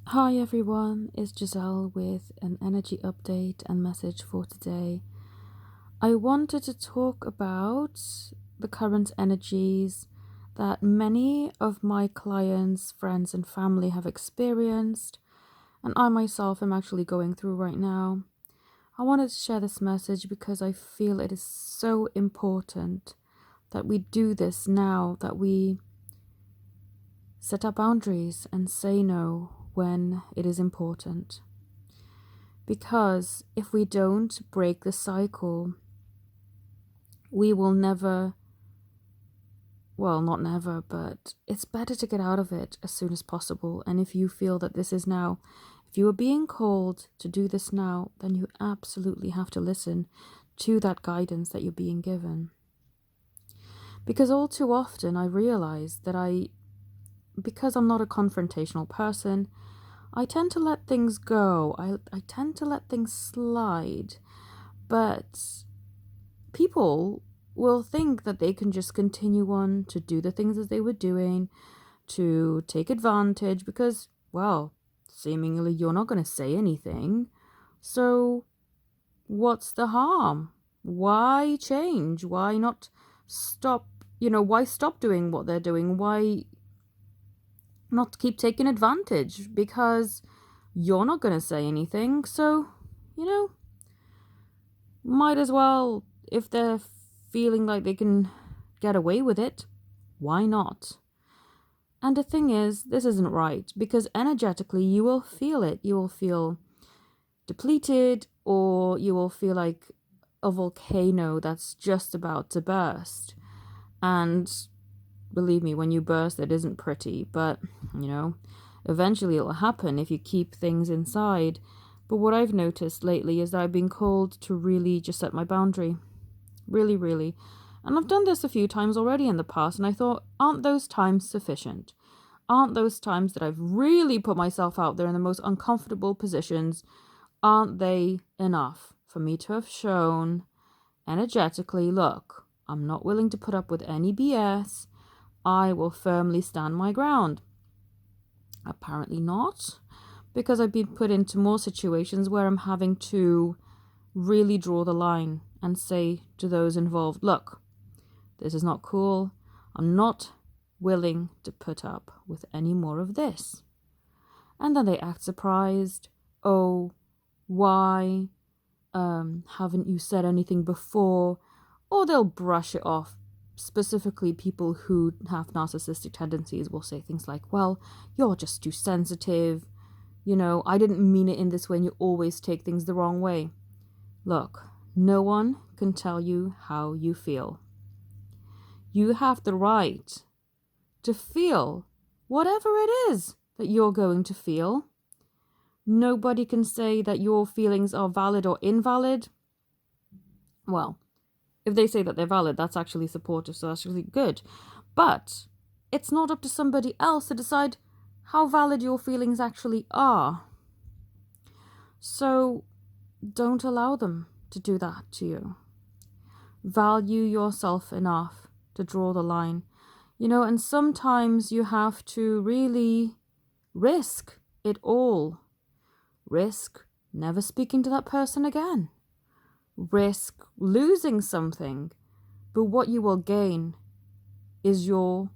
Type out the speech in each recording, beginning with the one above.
Hi everyone, it's Giselle with an energy update and message for today. I wanted to talk about the current energies that many of my clients, friends, and family have experienced, and I myself am actually going through right now. I wanted to share this message because I feel it is so important that we do this now, that we set our boundaries and say no when it is important. Because if we don't break the cycle, we will never, well, not never, but it's better to get out of it as soon as possible. And if you feel that this is now, if you are being called to do this now, then you absolutely have to listen to that guidance that you're being given. Because all too often I realize that because I'm not a confrontational person, I tend to let things go. I tend to let things slide. But people will think that they can just continue on to do the things as they were doing, to take advantage, because, well, seemingly you're not going to say anything. So, what's the harm? Why change? Why not stop? Why stop doing what they're doing? Why not keep taking advantage? Because you're not going to say anything. So, you know, might as well, if they're feeling like they can get away with it, why not? And the thing is, this isn't right, because energetically you will feel it. You will feel depleted, or you will feel like a volcano that's just about to burst. And believe me, when you burst, it isn't pretty, but, eventually it'll happen if you keep things inside. But what I've noticed lately is that I've been called to really just set my boundary. Really, really. And I've done this a few times already in the past, and I thought, aren't those times sufficient? Aren't those times that I've really put myself out there in the most uncomfortable positions, aren't they enough for me to have shown energetically, look, I'm not willing to put up with any BS. I will firmly stand my ground. Apparently not, because I've been put into more situations where I'm having to really draw the line and say to those involved, look, this is not cool. I'm not willing to put up with any more of this. And then they act surprised. Oh, why? Haven't you said anything before? Or they'll brush it off. Specifically, people who have narcissistic tendencies will say things like, well, you're just too sensitive. I didn't mean it in this way, and you always take things the wrong way. Look, no one can tell you how you feel. You have the right to feel whatever it is that you're going to feel. Nobody can say that your feelings are valid or invalid. Well, if they say that they're valid, that's actually supportive, so that's really good. But it's not up to somebody else to decide how valid your feelings actually are. So don't allow them to do that to you. Value yourself enough to draw the line. And sometimes you have to really risk it all. Risk never speaking to that person again. Risk losing something. But what you will gain is your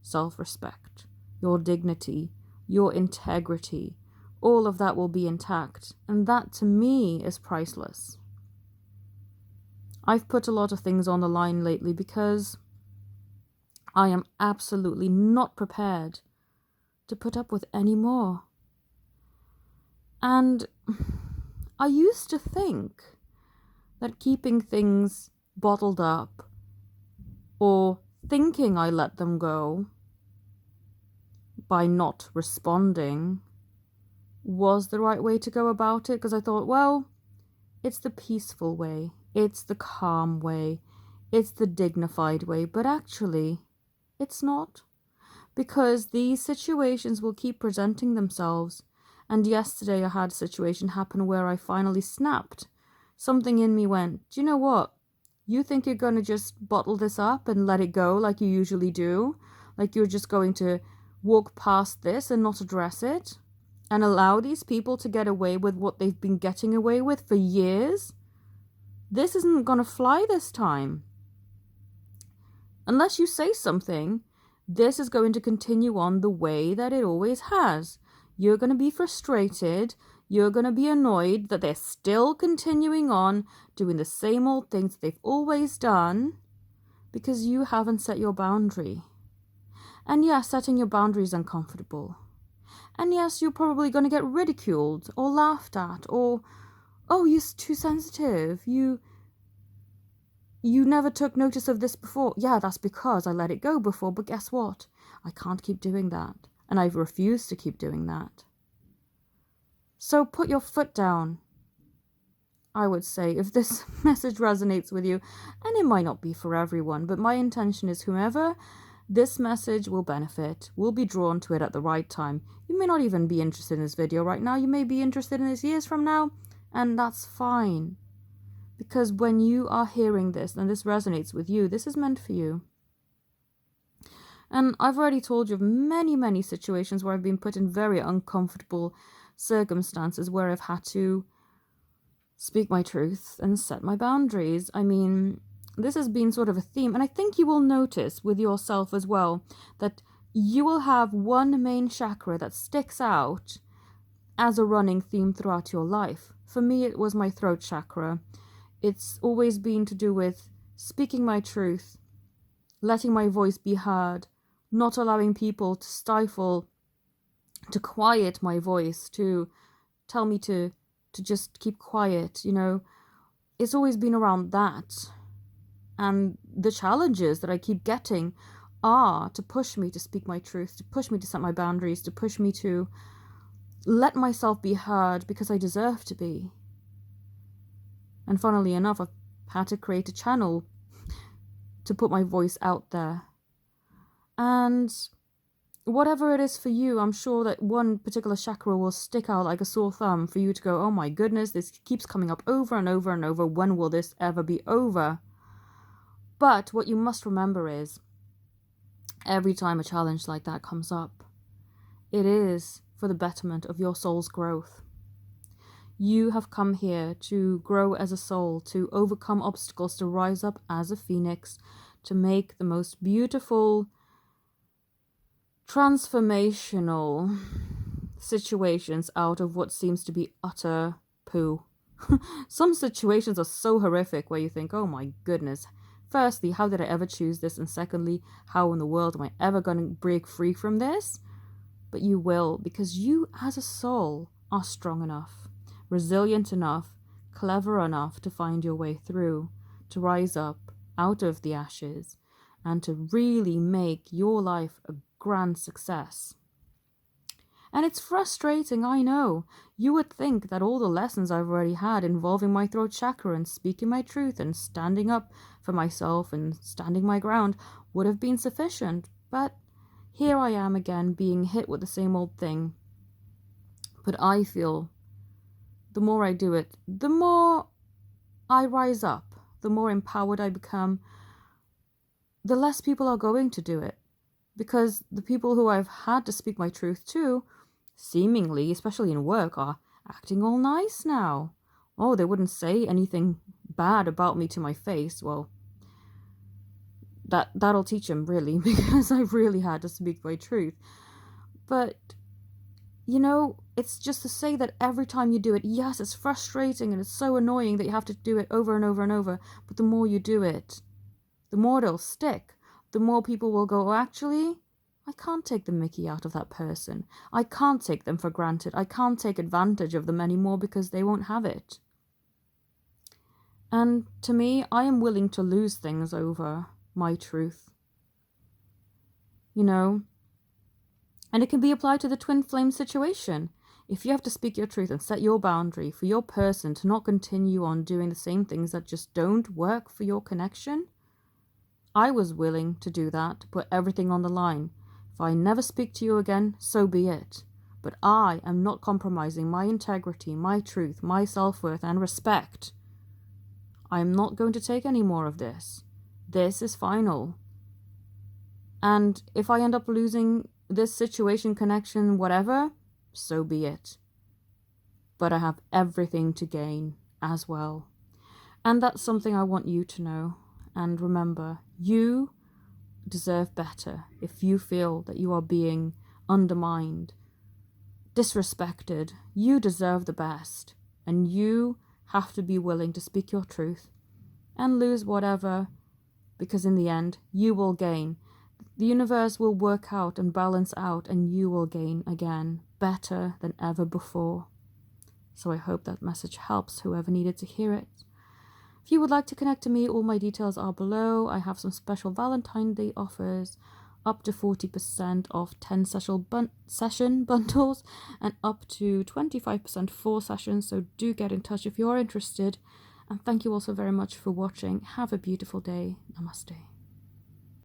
self-respect, your dignity, your integrity. All of that will be intact. And that to me is priceless. I've put a lot of things on the line lately because I am absolutely not prepared to put up with any more. And I used to think that keeping things bottled up or thinking I let them go by not responding was the right way to go about it, because I thought, well, it's the peaceful way, it's the calm way, it's the dignified way, but actually it's not, because these situations will keep presenting themselves. And yesterday I had a situation happen where I finally snapped. Something in me went, do you know what? You think you're going to just bottle this up and let it go like you usually do? Like you're just going to walk past this and not address it? and allow these people to get away with what they've been getting away with for years, this isn't going to fly this time. Unless you say something, this is going to continue on the way that it always has. You're going to be frustrated. You're going to be annoyed that they're still continuing on doing the same old things they've always done because you haven't set your boundary. And yes, setting your boundary is uncomfortable. And yes, you're probably going to get ridiculed or laughed at or, oh, you're too sensitive. You never took notice of this before. Yeah, that's because I let it go before, but guess what? I can't keep doing that. And I've refused to keep doing that. So put your foot down, I would say, if this message resonates with you. And it might not be for everyone, but my intention is whomever this message will benefit, will be drawn to it at the right time. You may not even be interested in this video right now. You may be interested in this years from now, and that's fine. Because when you are hearing this and this resonates with you, this is meant for you. And I've already told you of many, many situations where I've been put in very uncomfortable circumstances where I've had to speak my truth and set my boundaries. I mean, this has been sort of a theme, and I think you will notice with yourself as well that you will have one main chakra that sticks out as a running theme throughout your life. For me, it was my throat chakra. It's always been to do with speaking my truth, letting my voice be heard, not allowing people to stifle, to quiet my voice, to tell me to just keep quiet, you know. It's always been around that. And the challenges that I keep getting are to push me to speak my truth, to push me to set my boundaries, to push me to let myself be heard because I deserve to be. And funnily enough, I've had to create a channel to put my voice out there. And whatever it is for you, I'm sure that one particular chakra will stick out like a sore thumb for you to go, oh my goodness, this keeps coming up over and over and over. When will this ever be over? But what you must remember is, every time a challenge like that comes up, it is for the betterment of your soul's growth. You have come here to grow as a soul, to overcome obstacles, to rise up as a phoenix, to make the most beautiful, transformational situations out of what seems to be utter poo. Some situations are so horrific where you think, oh my goodness, firstly, how did I ever choose this? And secondly, how in the world am I ever going to break free from this? But you will, because you as a soul are strong enough, resilient enough, clever enough to find your way through, to rise up out of the ashes, and to really make your life a grand success. And it's frustrating, I know. You would think that all the lessons I've already had involving my throat chakra and speaking my truth and standing up for myself and standing my ground would have been sufficient. But here I am again being hit with the same old thing. But I feel the more I do it, the more I rise up, the more empowered I become, the less people are going to do it. Because the people who I've had to speak my truth to, seemingly, especially in work, are acting all nice now. Oh, they wouldn't say anything bad about me to my face. Well, that'll teach them, really, because I've really had to speak my truth. But, you know, it's just to say that every time you do it, yes, it's frustrating and it's so annoying that you have to do it over and over and over. But the more you do it, the more it'll stick. The more people will go, oh, actually, I can't take the mickey out of that person. I can't take them for granted. I can't take advantage of them anymore because they won't have it. And to me, I am willing to lose things over my truth. You know? And it can be applied to the twin flame situation. If you have to speak your truth and set your boundary for your person to not continue on doing the same things that just don't work for your connection, I was willing to do that, to put everything on the line. If I never speak to you again, so be it. But I am not compromising my integrity, my truth, my self-worth and respect. I am not going to take any more of this. This is final. And if I end up losing this situation, connection, whatever, so be it. But I have everything to gain as well. And that's something I want you to know. And remember, you deserve better. If you feel that you are being undermined, disrespected, you deserve the best. And you have to be willing to speak your truth and lose whatever, because in the end, you will gain. The universe will work out and balance out, and you will gain again, better than ever before. So I hope that message helps whoever needed to hear it. If you would like to connect to me, all my details are below. I have some special Valentine's Day offers, up to 40% off 10 session bundles and up to 25% 4 sessions. So do get in touch if you're interested. And thank you also very much for watching. Have a beautiful day. Namaste.